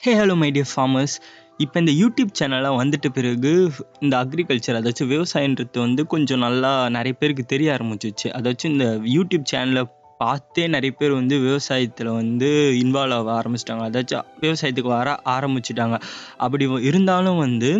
Hello my dear farmers. இப்போ இந்த YouTube சேனலாக வந்துட்ட பிறகு இந்த அக்ரிகல்ச்சர் அதாச்சும் விவசாயன்றது வந்து கொஞ்சம் நல்லா நிறைய பேருக்கு தெரிய ஆரம்பிச்சிச்சு. அதாச்சும் இந்த யூடியூப் சேனலை பார்த்தே நிறைய பேர் வந்து விவசாயத்தில் வந்து இன்வால்வ் ஆக ஆரம்பிச்சிட்டாங்க. அதாச்சும் விவசாயத்துக்கு வர ஆரம்பிச்சிட்டாங்க. அப்படி இருந்தாலும் வந்து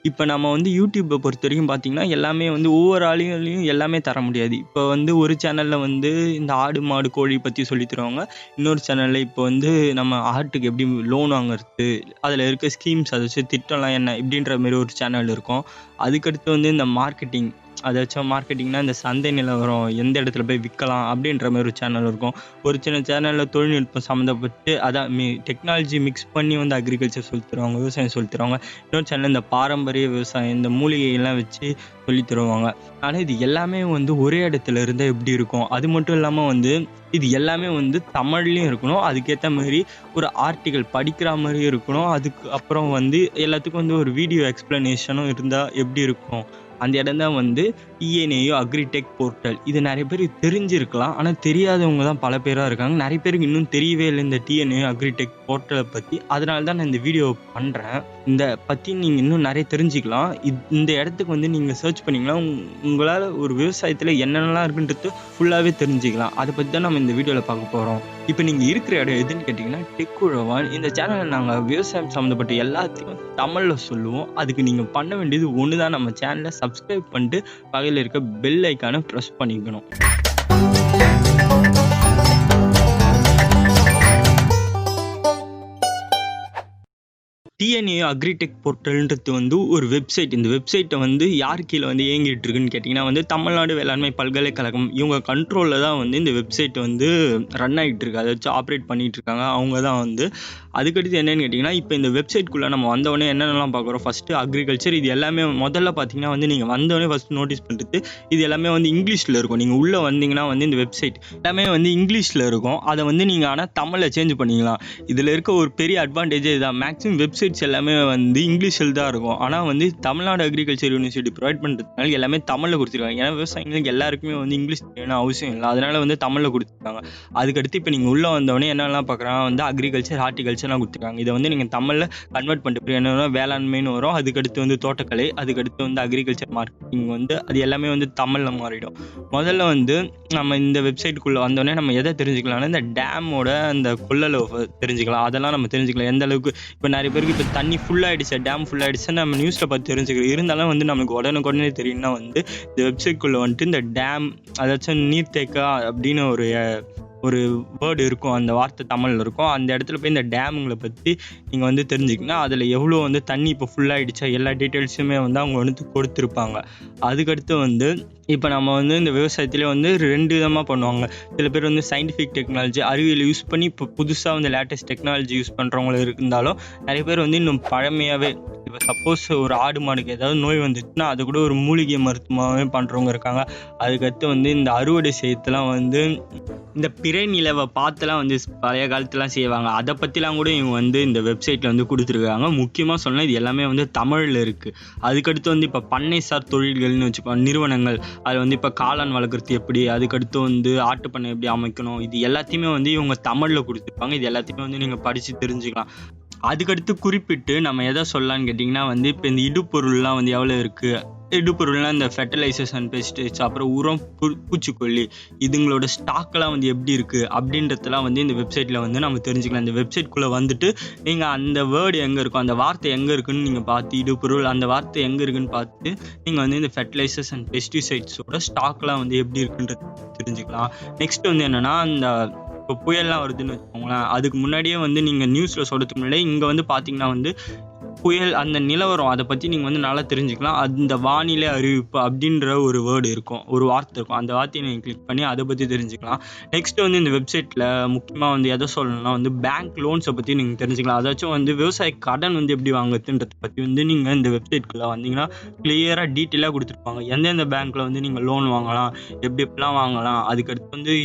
இப்போ நம்ம வந்து யூடியூப்பை பொறுத்த வரைக்கும் பார்த்திங்கன்னா எல்லாமே வந்து ஒவ்வொரு ஆளுகளையும் எல்லாமே தர முடியாது. இப்போ வந்து ஒரு சேனலில் வந்து இந்த ஆடு மாடு கோழி பற்றி சொல்லி தருவாங்க. இன்னொரு சேனலில் இப்போ வந்து நம்ம ஆட்டுக்கு எப்படி லோன் வாங்குறது, அதில் இருக்க ஸ்கீம்ஸ், அதாச்சும் திட்டம்லாம் என்ன இப்படின்ற மாரி ஒரு சேனல் இருக்கும். அதுக்கடுத்து வந்து இந்த மார்க்கெட்டிங், அதாச்சும் மார்க்கெட்டிங்னா இந்த சந்தை நிலவரம், எந்த இடத்துல போய் விற்கலாம் அப்படின்ற மாதிரி ஒரு சேனல் இருக்கும். ஒரு சின்ன சேனலில் தொழில்நுட்பம் சம்மந்தப்பட்டு அதான் டெக்னாலஜி மிக்ஸ் பண்ணி வந்து அக்ரிகல்ச்சர் சொல்லி தருவாங்க, விவசாயம் சொல்லி தருவாங்க. இன்னொரு சேனல் இந்த பாரம்பரிய விவசாயம், இந்த மூலிகையெல்லாம் வச்சு சொல்லி தருவாங்க. ஆனால் இது எல்லாமே வந்து ஒரே இடத்துல இருந்தால் எப்படி இருக்கும்? அது மட்டும் இல்லாமல் வந்து இது எல்லாமே வந்து தமிழ்லையும் இருக்கணும், அதுக்கேற்ற மாதிரி ஒரு ஆர்டிக்கல் படிக்கிற மாதிரியும் இருக்கணும். அதுக்கு அப்புறம் வந்து எல்லாத்துக்கும் வந்து ஒரு வீடியோ எக்ஸ்ப்ளனேஷனும் இருந்தால் எப்படி இருக்கும்? அந்த இடம் தான் வந்து TNAU அக்ரிடெக் போர்ட்டல். இது நிறைய பேர் தெரிஞ்சிருக்கலாம், ஆனால் தெரியாதவங்க தான் பல பேராக இருக்காங்க. நிறைய பேருக்கு இன்னும் தெரியவே இல்லை இந்த TNAU அக்ரிடெக் போர்ட்டலை பற்றி. அதனால தான் நான் இந்த வீடியோ பண்ணுறேன். இந்த பற்றி நீங்கள் இன்னும் நிறைய தெரிஞ்சுக்கலாம். இந்த இடத்துக்கு வந்து நீங்கள் சர்ச் பண்ணிங்கன்னா உங்களால் ஒரு விவசாயத்தில் என்னென்னலாம் இருக்குன்றது ஃபுல்லாகவே தெரிஞ்சுக்கலாம். அதை பற்றி தான் நம்ம இந்த வீடியோவில் பார்க்க போகிறோம். இப்போ நீங்கள் இருக்கிற இடம் எதுன்னு கேட்டிங்கன்னா டெக் உழவான். இந்த சேனலில் நாங்கள் விவசாயம் சம்மந்தப்பட்ட எல்லாத்தையும் தமிழில் சொல்லுவோம். அதுக்கு நீங்கள் பண்ண வேண்டியது ஒன்று தான், நம்ம சேனலை சப்ஸ்கிரைப் பண்ணிட்டு பக்கத்தில் இருக்க பெல் ஐக்கானை ப்ரெஸ் பண்ணிக்கணும். TNAU அக்ரிடெக் போர்ட்டல்ன்றது வந்து ஒரு வெப்சைட். இந்த வெப்சைட்டை வந்து யார் கீழே வந்து இயங்கிட்டு இருக்குன்னு கேட்டிங்கன்னா வந்து தமிழ்நாடு வேளாண்மை பல்கலைக்கழகம் இவங்க கண்ட்ரோலில் தான் வந்து இந்த வெப்சைட் வந்து ரன் ஆகிட்டு இருக்கு, அதை வச்சு ஆப்ரேட் பண்ணிகிட்டு இருக்காங்க. அவங்க தான் வந்து அதுக்கடுத்து என்னென்னு கேட்டிங்கன்னா, இப்போ இந்த வெப்சைட்குள்ளே நம்ம வந்தவொடனே என்னென்னலாம் பார்க்குறோம். ஃபஸ்ட்டு அக்ரிகல்ச்சர், இது எல்லாமே முதல்ல பார்த்தீங்கன்னா வந்து நீங்கள் வந்தவொடனே ஃபஸ்ட்டு நோட்டீஸ் பண்ணுறது இது எல்லாமே வந்து இங்கிலீஷில் இருக்கும். நீங்கள் உள்ளே வந்தீங்கன்னா வந்து இந்த வெப்சைட் எல்லாமே வந்து இங்கிலீஷில் இருக்கும். அதை வந்து நீங்கள் ஆனால் தமிழில் சேஞ்ச் பண்ணிக்கலாம். இதில் இருக்க ஒரு பெரிய அட்வான்டேஜே இதுதான். மேக்ஸிமம் வெப்சைட்ஸ் எல்லாமே வந்து இங்கிலீஷில் தான் இருக்கும். ஆனால் வந்து தமிழ்நாடு அக்ரிகல்ச்சர் யூனிவர்சிட்டி ப்ரொவைட் பண்ணுறதுனால எல்லாமே தமிழில் கொடுத்துருக்காங்க. ஏன்னா விவசாயிகளுக்கு எல்லாருக்குமே வந்து இங்கிலீஷ் தெரியணும் அவசியம் இல்லை, அதனால் வந்து தமிழில் கொடுத்துருக்காங்க. அதுக்கடுத்து இப்போ நீங்கள் உள்ளே வந்தவொடனே என்னெல்லாம் பார்க்குறாங்க வந்து அக்ரிகல்ச்சர், ஹார்டிகல்ச்சர்லாம் கொடுத்துருக்காங்க. இதை வந்து நீங்கள் தமிழில் கன்வெர்ட் பண்ணிட்டு என்னென்னா வேளாண்மைன்னு வரும். அதுக்கடுத்து வந்து தோட்டக்கலை, அதுக்கடுத்து வந்து அக்ரிகல்ச்சர் மார்க்கெட்டிங் வந்து அது எல்லாமே வந்து தமிழில் மாறிடும். முதல்ல வந்து நம்ம இந்த வெப்சைட்டுக்குள்ளே வந்தோடனே நம்ம எதை தெரிஞ்சுக்கலாம்னா இந்த டேமோட அந்த கொள்ளளவு தெரிஞ்சுக்கலாம். அதெல்லாம் நம்ம தெரிஞ்சுக்கலாம் எந்த அளவுக்கு. இப்போ நிறைய பேருக்கு இப்போ தண்ணி ஃபுல்லாகிடுச்சு, டேம் ஃபுல்லாகிடுச்சுன்னு நம்ம நியூஸில் பார்த்து தெரிஞ்சுக்கிறோம். இருந்தாலும் வந்து நம்மளுக்கு உடனே தெரியும்னா வந்து இந்த வெப்சைட்குள்ளே வந்துட்டு இந்த டேம், அதாச்சும் நீர்த்தேக்கா அப்படின்னு ஒரு வேர்டு இருக்கும், அந்த வார்த்தை தமிழில் இருக்கும். அந்த இடத்துல போய் இந்த டேமுங்களை பற்றி நீங்கள் வந்து தெரிஞ்சுக்கணும். அதில் எவ்வளோ வந்து தண்ணி இப்போ ஃபுல்லாகிடுச்சா எல்லா டீட்டெயில்ஸுமே வந்து அவங்க வந்து கொடுத்துருப்பாங்க. அதுக்கடுத்து வந்து இப்போ நம்ம வந்து இந்த விவசாயத்திலே வந்து 2 விதமாக பண்ணுவாங்க. சில பேர் வந்து சயின்டிஃபிக் டெக்னாலஜி அறிவியல் யூஸ் பண்ணி இப்போ புதுசாக வந்து லேட்டஸ்ட் டெக்னாலஜி யூஸ் பண்ணுறவங்களும் இருந்தாலும் நிறைய பேர் வந்து இன்னும் பழமையாகவே, இப்போ சப்போஸ் ஒரு ஆடு மாடுக்கு ஏதாவது நோய் வந்துச்சுன்னா அது கூட ஒரு மூலிகை மருத்துவமாகவே பண்ணுறவங்க இருக்காங்க. அதுக்கடுத்து வந்து இந்த அறுவடை செய்யறதுலாம் வந்து இந்த பிறை நிலவை பார்த்துலாம் வந்து பழைய காலத்துலாம் செய்வாங்க. அதை பற்றிலாம் கூட இவங்க வந்து இந்த வெப்சைட்டில் வந்து கொடுத்துருக்காங்க. முக்கியமாக சொன்னால் இது எல்லாமே வந்து தமிழில் இருக்குது. அதுக்கடுத்து வந்து இப்போ பண்ணைசார் தொழில்கள்னு வச்சுக்கோங்க, நிறுவனங்கள், அது வந்து இப்போ காளான் வளர்க்குறது எப்படி, அதுக்கடுத்து வந்து ஆட்டுப்பண்ணை எப்படி அமைக்கணும், இது எல்லாத்தையுமே வந்து இவங்க தமிழில் கொடுத்துருப்பாங்க. இது எல்லாத்தையுமே வந்து நீங்கள் படித்து தெரிஞ்சுக்கலாம். அதுக்கடுத்து குறிப்பிட்டு நம்ம எதை சொல்லலான்னு கேட்டிங்கன்னா வந்து இப்போ இந்த இடுப்பொருள்லாம் வந்து எவ்வளோ இருக்குது, இடுப்பொருள்லாம் இந்த ஃபெர்டிலைசர்ஸ் அண்ட் பெஸ்டிசைட்ஸ், அப்புறம் உரம், பூச்சிக்கொல்லி, இதுங்களோட ஸ்டாக்லாம் வந்து எப்படி இருக்குது அப்படின்றதெல்லாம் வந்து இந்த வெப்சைட்டில் வந்து நம்ம தெரிஞ்சுக்கலாம். இந்த வெப்சைட்குள்ளே வந்துட்டு நீங்கள் அந்த வேர்டு எங்கே இருக்கும், அந்த வார்த்தை எங்கே இருக்குன்னு நீங்கள் பார்த்து, இடுப்பொருள் அந்த வார்த்தை எங்கே இருக்குன்னு பார்த்து நீங்கள் வந்து இந்த ஃபெர்டிலைசர்ஸ் அண்ட் பெஸ்டிசைட்ஸோட ஸ்டாக்லாம் வந்து எப்படி இருக்குன்றது தெரிஞ்சுக்கலாம். நெக்ஸ்ட் வந்து என்னென்னா, அந்த இப்போ புயல்லாம் வருதுன்னு வச்சுக்கோங்களேன், அதுக்கு முன்னாடியே வந்து நீங்கள் நியூஸில் சொல்கிறதுக்கு முன்னாடியே இங்கே வந்து பார்த்தீங்கன்னா வந்து புயல் அந்த நிலவரம் அதை பற்றி நீங்கள் வந்து நல்லா தெரிஞ்சுக்கலாம். அந்த வானிலை அறிவிப்பு அப்படின்ற ஒரு வேர்டு இருக்கும், ஒரு வார்த்தை இருக்கும். அந்த வார்த்தையை நீங்கள் கிளிக் பண்ணி அதை பற்றி தெரிஞ்சுக்கலாம். நெக்ஸ்ட்டு வந்து இந்த வெப்சைட்டில் முக்கியமாக வந்து எதை சொல்லணும்னா வந்து பேங்க் லோன்ஸை பற்றி நீங்கள் தெரிஞ்சுக்கலாம். அதாச்சும் வந்து விவசாய கடன் வந்து எப்படி வாங்குறதுன்றதை பற்றி வந்து நீங்கள் இந்த வெப்சைட்குள்ளே வந்தீங்கன்னா கிளியராக டீட்டெயிலாக கொடுத்துருப்பாங்க. எந்தெந்த பேங்க்கில் வந்து நீங்கள் லோன் வாங்கலாம், எப்படிலாம் வாங்கலாம், அதுக்கடுத்து வந்து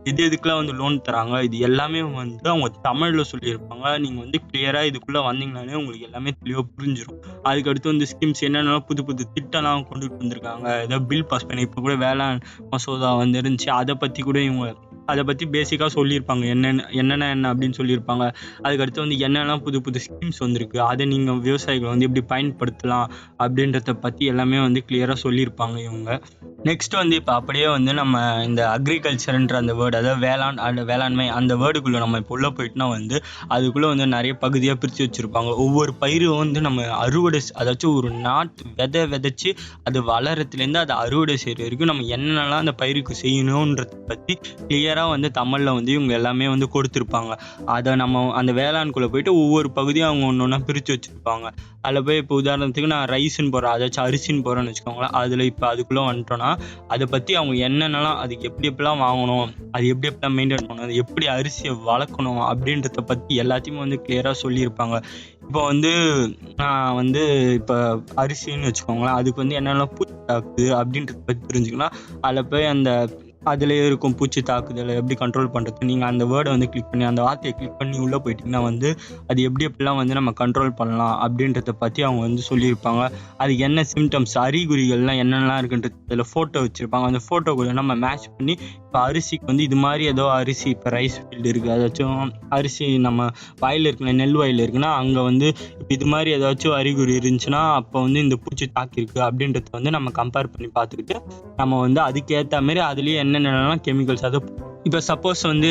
எதுக்கெல்லாம் வந்து லோன் தராங்க, இது எல்லாமே வந்து அவங்க தமிழில் சொல்லியிருப்பாங்க. நீங்கள் வந்து கிளியராக இதுக்குள்ளே வந்தீங்கன்னாலே உங்களுக்கு எல்லாமே தெளிவாக புரிஞ்சிடும். அதுக்கடுத்து வந்து ஸ்கீம்ஸ் என்னென்னலாம் புது திட்டம்லாம் கொண்டுட்டு வந்திருக்காங்க, ஏதோ பில் பாஸ் பண்ணி இப்போ கூட வேளாண் மசோதா வந்து இருந்துச்சு, அதை பற்றி கூட இவங்க அதை பற்றி பேசிக்காக சொல்லியிருப்பாங்க, என்ன அப்படின்னு சொல்லியிருப்பாங்க. அதுக்கடுத்து வந்து என்னெல்லாம் புது புது ஸ்கீம்ஸ் வந்திருக்கு, அதை நீங்கள் விவசாயிகளை வந்து எப்படி பயன்படுத்தலாம் அப்படின்றத பற்றி எல்லாமே வந்து கிளியராக சொல்லியிருப்பாங்க இவங்க. நெக்ஸ்ட் வந்து இப்போ அப்படியே வந்து நம்ம இந்த அக்ரிகல்ச்சர்ன்ற அந்த வேர்டு, அதாவது வேளாண்மை அந்த வேர்டுக்குள்ளே நம்ம இப்போ உள்ளே போயிட்டுனா வந்து அதுக்குள்ளே வந்து நிறைய பகுதியாக பிரித்து வச்சுருப்பாங்க. ஒவ்வொரு பயிரும் வந்து நம்ம அறுவடை, அதாச்சும் ஒரு நாட்டு விதைச்சி அது வளரத்துலேருந்து அதை அறுவடை செய்கிற வரைக்கும் நம்ம என்னென்னலாம் அந்த பயிருக்கு செய்யணுன்றதை பற்றி கிளியராக வந்து தமிழில் வந்து இவங்க எல்லாமே வந்து கொடுத்துருப்பாங்க. அதை நம்ம அந்த வேளாண்குள்ளே போயிட்டு ஒவ்வொரு பகுதியும் அவங்க ஒன்று ஒன்றா பிரித்து வச்சுருப்பாங்க. அதில் போய் இப்போ உதாரணத்துக்கு நான் ரைஸ்ன்னு போகிறேன், அதாச்சும் அரிசின்னு போகிறேன்னு வச்சுக்கோங்களேன். அதில் இப்போ அதுக்குள்ளே வந்துட்டோன்னா அதை பற்றி அவங்க என்னென்னலாம், அதுக்கு எப்படிலாம் வாங்கணும், அது எப்படிலாம் மெயின்டைன் பண்ணணும், அது எப்படி அரிசியை வளர்க்கணும் அப்படின்றத பற்றி எல்லாத்தையுமே வந்து கிளியராக சொல்லியிருப்பாங்க. இப்போ வந்து நான் வந்து இப்போ அரிசின்னு வச்சுக்கோங்களேன், அதுக்கு வந்து என்னென்னலாம் பூச்சி தாக்குது அப்படின்றத பற்றி தெரிஞ்சுக்கலாம். அதில் போய் அந்த அதுலேயே இருக்கும் பூச்சி தாக்குதலை எப்படி கண்ட்ரோல் பண்ணுறது, நீங்கள் அந்த வேர்டை வந்து கிளிக் பண்ணி அந்த வார்த்தையை கிளிக் பண்ணி உள்ளே போயிட்டிங்கன்னா வந்து அது எப்படிலாம் வந்து நம்ம கண்ட்ரோல் பண்ணலாம் அப்படின்றத பற்றி அவங்க வந்து சொல்லியிருப்பாங்க. அதுக்கு என்ன சிம்டம்ஸ், அறிகுறிகள்லாம் என்னென்னலாம் இருக்குன்றது அதில் ஃபோட்டோ வச்சுருப்பாங்க. அந்த ஃபோட்டோ கூட நம்ம மேட்ச் பண்ணி இப்போ அரிசிக்கு வந்து இது மாதிரி ஏதோ அரிசி, இப்போ ரைஸ் ஃபீல்டு இருக்குது, ஏதாச்சும் அரிசி நம்ம வயல் இருக்குல்ல, நெல் வயல் இருக்குன்னா அங்கே வந்து இப்போ இது மாதிரி ஏதாச்சும் அறிகுறி இருந்துச்சுன்னா அப்போ வந்து இந்த பூச்சி தாக்கியிருக்கு அப்படின்றத வந்து நம்ம கம்பேர் பண்ணி பார்த்துக்கிட்டு நம்ம வந்து அதுக்கேற்ற மாதிரி அதுலேயே என்னென்னலாம் கெமிக்கல்ஸ், அது இப்போ சப்போஸ் வந்து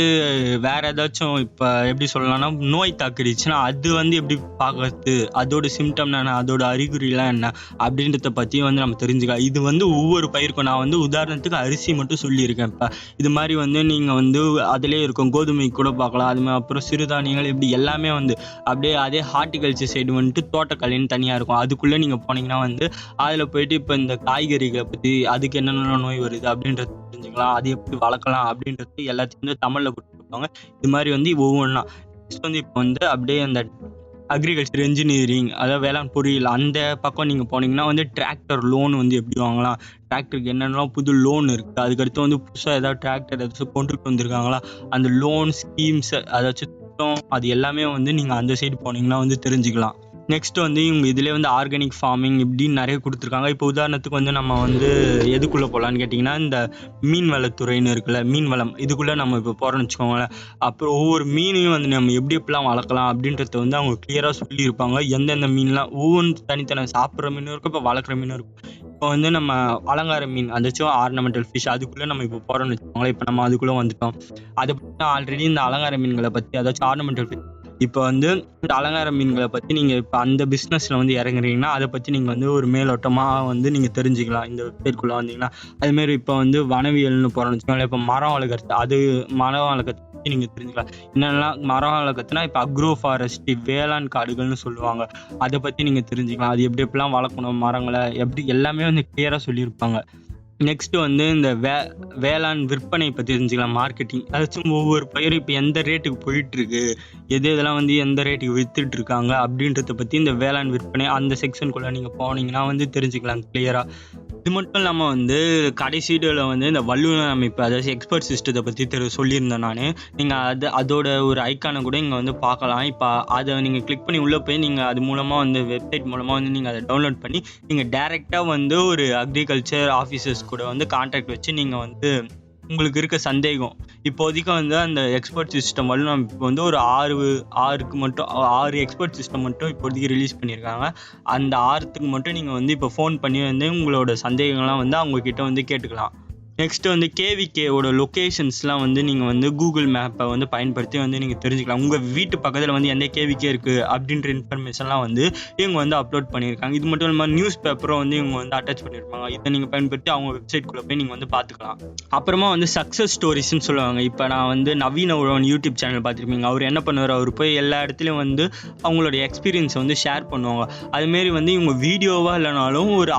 வேறு ஏதாச்சும் இப்போ எப்படி சொல்லலாம்னா நோய் தாக்கிடுச்சுன்னா அது வந்து எப்படி பார்க்கறது, அதோட சிம்டம்னா என்ன, அதோட அறிகுறிலாம் என்ன அப்படின்றத பற்றியும் வந்து நம்ம தெரிஞ்சுக்கலாம். இது வந்து ஒவ்வொரு பயிருக்கும் நான் வந்து உதாரணத்துக்கு அரிசி மட்டும் சொல்லியிருக்கேன். இப்போ இது மாதிரி வந்து நீங்கள் வந்து அதிலே இருக்கும் கோதுமை கூட பார்க்கலாம், அது மாதிரி அப்புறம் சிறுதானியங்கள், இப்படி எல்லாமே வந்து அப்படியே அதே ஹார்டிகல்ச்சர் சைடு வந்துட்டு தோட்டக்கலைன்னு தனியாக இருக்கும். அதுக்குள்ளே நீங்கள் போனீங்கன்னா வந்து அதில் போயிட்டு இப்போ இந்த காய்கறிகளை பற்றி அதுக்கு என்னென்ன நோய் வருது அப்படின்றது தெரிஞ்சுக்கலாம், அது எப்படி வளர்க்கலாம் அப்படின்றது எல்லாத்தையும் வந்து தமிழில் கொடுத்துருப்பாங்க. இது மாதிரி வந்து ஒவ்வொன்றா நெக்ஸ்ட் வந்து இப்போ வந்து அப்படியே அந்த அக்ரிகல்ச்சர் இன்ஜினியரிங், அதாவது வேளாண் பொறியியல் அந்த பக்கம் நீங்கள் போனீங்கன்னா வந்து டிராக்டர் லோன் வந்து எப்படி வாங்கலாம், டிராக்டருக்கு என்னென்னலாம் புது லோன் இருக்குது, அதுக்கடுத்து வந்து புதுசாக ஏதாவது டிராக்டர் ஏதாச்சும் கொண்டுட்டு வந்திருக்காங்களா அந்த லோன் ஸ்கீம்ஸ், அதாச்சும் அது எல்லாமே வந்து நீங்கள் அந்த சைடு போனீங்கன்னா வந்து தெரிஞ்சுக்கலாம். நெக்ஸ்ட் வந்து இவங்க இதிலே வந்து ஆர்கானிக் ஃபார்மிங் இப்படின்னு நிறைய கொடுத்துருக்காங்க. இப்போ உதாரணத்துக்கு வந்து நம்ம வந்து எதுக்குள்ளே போகலான்னு கேட்டிங்கன்னா இந்த மீன் வளத்துறைன்னு இருக்குல்ல, மீன் வளம், இதுக்குள்ளே நம்ம இப்போ போகிறோன்னு வச்சுக்கோங்களேன். அப்புறம் ஒவ்வொரு மீனையும் வந்து நம்ம எப்படிலாம் வளர்க்கலாம் அப்படின்றத வந்து அவங்க கிளியராக சொல்லியிருப்பாங்க. எந்தெந்த மீன்லாம் ஒவ்வொன்று தனித்தனி சாப்பிட்ற மீனும் இருக்கும், இப்போ வளர்க்குற மீனும் இருக்கும். இப்போ வந்து நம்ம அலங்கார மீன், அதாச்சும் ஆர்னமெண்டல் ஃபிஷ், அதுக்குள்ளே நம்ம இப்போ போகிறோன்னு வச்சுக்கோங்களேன். இப்போ நம்ம அதுக்குள்ளே வந்துட்டோம். அதை பற்றி ஆல்ரெடி இந்த அலங்கார மீன்களை பற்றி, அதாச்சும் ஆர்னமெண்டல் ஃபிஷ், இப்போ வந்து இந்த அலங்கார மீன்களை பற்றி நீங்கள் இப்போ அந்த பிஸ்னஸில் வந்து இறங்குறீங்கன்னா அதை பற்றி நீங்கள் வந்து ஒரு மேலோட்டமாக வந்து நீங்கள் தெரிஞ்சுக்கலாம் இந்த வெப்சைட்குள்ளே வந்தீங்கன்னா. அதுமாரி இப்போ வந்து வனவியல்னு போகிறோன்னு வச்சுக்கோங்களேன். இப்போ மரம் வளர்க்குறது, மரம் வளர்க்குறத பற்றி நீங்கள் தெரிஞ்சுக்கலாம். என்னென்னலாம் மரம் வளர்க்குறதுனா இப்போ அக்ரோ ஃபாரஸ்ட்ரி, வேளாண் காடுகள்னு சொல்லுவாங்க, அதை பற்றி நீங்கள் தெரிஞ்சுக்கலாம். அது எப்படிலாம் வளர்க்கணும், மரங்களை எப்படி, எல்லாமே வந்து கிளியராக சொல்லியிருப்பாங்க. நெக்ஸ்ட் வந்து இந்த வேளாண் விற்பனை பற்றி தெரிஞ்சுக்கலாம், மார்க்கெட்டிங், அதாச்சும் ஒவ்வொரு பயிரும் இப்போ எந்த ரேட்டுக்கு போயிட்டுருக்கு, இதெல்லாம் வந்து எந்த ரேட்டுக்கு விற்றுட்டு இருக்காங்க அப்படின்றத பற்றி இந்த வேளாண் விற்பனை அந்த செக்ஷனுக்குள்ளே நீங்கள் போனீங்கன்னா வந்து தெரிஞ்சுக்கலாம் கிளியராக. இது மட்டும் இல்லாமல் வந்து கடைசி வீடியோவில் வந்து இந்த வல்லுநர் அமைப்பு, அதாவது எக்ஸ்பர்ட் சிஸ்டத்தை பற்றி சொல்லியிருந்தேன் நான். நீங்கள் அதோட ஒரு ஐக்கானை கூட இங்கே வந்து பார்க்கலாம். இப்போ அதை நீங்கள் கிளிக் பண்ணி உள்ளே போய் நீங்கள் அது மூலமாக வந்து வெப்சைட் மூலமாக வந்து நீங்கள் அதை டவுன்லோட் பண்ணி நீங்கள் டைரெக்டாக வந்து ஒரு அக்ரிகல்ச்சர் ஆஃபீஸர்ஸ் கூட வந்து கான்டாக்ட் வச்சு நீங்கள் வந்து உங்களுக்கு இருக்க சந்தேகம், இப்போதைக்கு வந்து அந்த எக்ஸ்பர்ட் சிஸ்டம் வல்லுநர் இப்போ வந்து ஒரு 6 எக்ஸ்பர்ட் சிஸ்டம் மட்டும் இப்போதைக்கு ரிலீஸ் பண்ணியிருக்காங்க. அந்த 6க்கு மட்டும் நீங்கள் வந்து இப்போ ஃபோன் பண்ணி வந்து உங்களோட சந்தேகங்கள்லாம் வந்து அவங்கக்கிட்ட வந்து கேட்டுக்கலாம். நெக்ஸ்ட்டு வந்து கேவிகேவோட லொக்கேஷன்ஸ்லாம் வந்து நீங்கள் வந்து கூகுள் மேப்பை வந்து பயன்படுத்தி வந்து நீங்கள் தெரிஞ்சுக்கலாம். உங்கள் வீட்டு பக்கத்தில் வந்து எந்த கேவிகே இருக்குது அப்படின்ற இன்ஃபர்மேஷன்லாம் வந்து இவங்க வந்து அப்லோட் பண்ணியிருக்காங்க. இது மட்டும் இல்லாமல் நியூஸ் பேப்பரும் வந்து இவங்க வந்து அட்டாச் பண்ணியிருப்பாங்க. இதை நீங்கள் பயன்படுத்தி அவங்க வெப்சைட்குள்ளே போய் நீங்கள் வந்து பார்த்துக்கலாம். அப்புறமா வந்து சக்ஸஸ் ஸ்டோரிஸ்ன்னு சொல்லுவாங்க. இப்போ நான் வந்து நவீன உழவன் யூடியூப் சேனல் பார்த்துருப்பீங்க. அவர் என்ன பண்ணுவார், அவர் போய் எல்லா இடத்துலையும் வந்து அவங்களுடைய எக்ஸ்பீரியன்ஸை வந்து ஷேர் பண்ணுவாங்க. அதுமாரி வந்து இவங்க வீடியோவாக இல்லைனாலும் ஒரு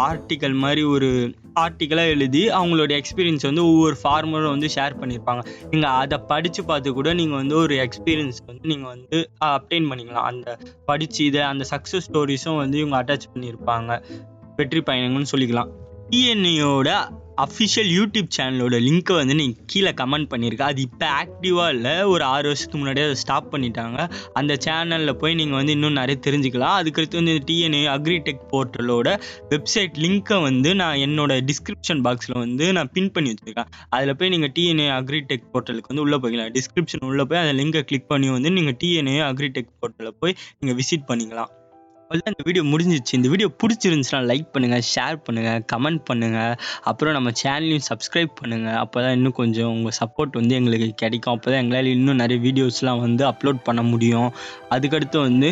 ஆர்டிக்கலாக எழுதி அவங்களோட எக்ஸ்பீரியன்ஸ் வந்து ஒவ்வொரு ஃபார்மரும் வந்து ஷேர் பண்ணியிருப்பாங்க. நீங்கள் அதை படித்து பார்த்து கூட நீங்கள் வந்து ஒரு எக்ஸ்பீரியன்ஸ் வந்து நீங்கள் வந்து அப்டைன் பண்ணிக்கலாம். அந்த படித்து அந்த சக்ஸஸ் ஸ்டோரிஸும் வந்து இவங்க அட்டாச் பண்ணியிருப்பாங்க. வெற்றி பயணங்கள்னு சொல்லிக்கலாம். டிஎன்ஏயோட அஃபிஷியல் யூடியூப் சேனலோட லிங்க்கை வந்து நீங்கள் கீழே கமெண்ட் பண்ணியிருக்கேன். அது இப்போ ஆக்டிவாக இல்லை, ஒரு 6 வருஷத்துக்கு முன்னாடியே அதை ஸ்டாப் பண்ணிட்டாங்க. அந்த சேனலில் போய் நீங்கள் வந்து இன்னும் நிறைய தெரிஞ்சுக்கலாம். அதுக்கடுத்து வந்து TNAU அக்ரிடெக் போர்ட்டலோட வெப்சைட் லிங்க்கை வந்து நான் என்னோட டிஸ்கிரிப்ஷன் பாக்ஸில் வந்து நான் பின் பண்ணி வச்சுருக்கேன். அதில் போய் நீங்கள் TNAU அக்ரிடெக் போர்ட்டலுக்கு வந்து உள்ளே போய்க்கலாம். டிஸ்கிரிப்ஷன் உள்ளே போய் அந்த லிங்கை கிளிக் பண்ணி வந்து நீங்கள் TNAU அக்ரிடெக் போர்ட்டலில் போய் நீங்கள் விசிட் பண்ணிக்கலாம். அவ்வளோதான், இந்த வீடியோ முடிஞ்சிச்சு. இந்த வீடியோ பிடிச்சிருந்துச்சுன்னா லைக் பண்ணுங்கள், ஷேர் பண்ணுங்கள், கமெண்ட் பண்ணுங்கள். அப்புறம் நம்ம சேனலையும் சப்ஸ்கிரைப் பண்ணுங்கள். அப்போ தான் இன்னும் கொஞ்சம் உங்கள் சப்போர்ட் வந்து எங்களுக்கு கிடைக்கும். அப்போ தான் எங்களால் இன்னும் நிறைய வீடியோஸ்லாம் வந்து அப்லோட் பண்ண முடியும். அதுக்கடுத்து வந்து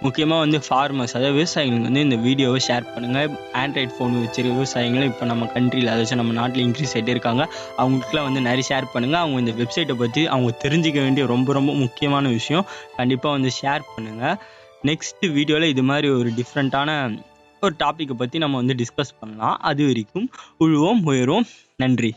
முக்கியமாக வந்து ஃபார்மர்ஸ், அதாவது விவசாயிகளுக்கு வந்து இந்த வீடியோவை ஷேர் பண்ணுங்கள். ஆண்ட்ராய்ட் ஃபோன் வச்சுருக்க விவசாயிகளும் இப்போ நம்ம கண்ட்ரியில், அதாச்சும் நம்ம நாட்டில் இன்க்ரீஸ் ஆகிட்டே இருக்காங்க. அவங்களுக்குலாம் வந்து நிறைய ஷேர் பண்ணுங்கள். அவங்க இந்த வெப்சைட்டை பற்றி அவங்க தெரிஞ்சிக்க வேண்டிய ரொம்ப ரொம்ப முக்கியமான விஷயம். கண்டிப்பாக வந்து ஷேர் பண்ணுங்கள். நெக்ஸ்ட் வீடியோவில் இது மாதிரி ஒரு டிஃப்ரெண்ட்டான ஒரு டாப்பிக்கை பற்றி நம்ம வந்து டிஸ்கஸ் பண்ணலாம். அது வரைக்கும் உழுவோம் உயர்வோம். நன்றி.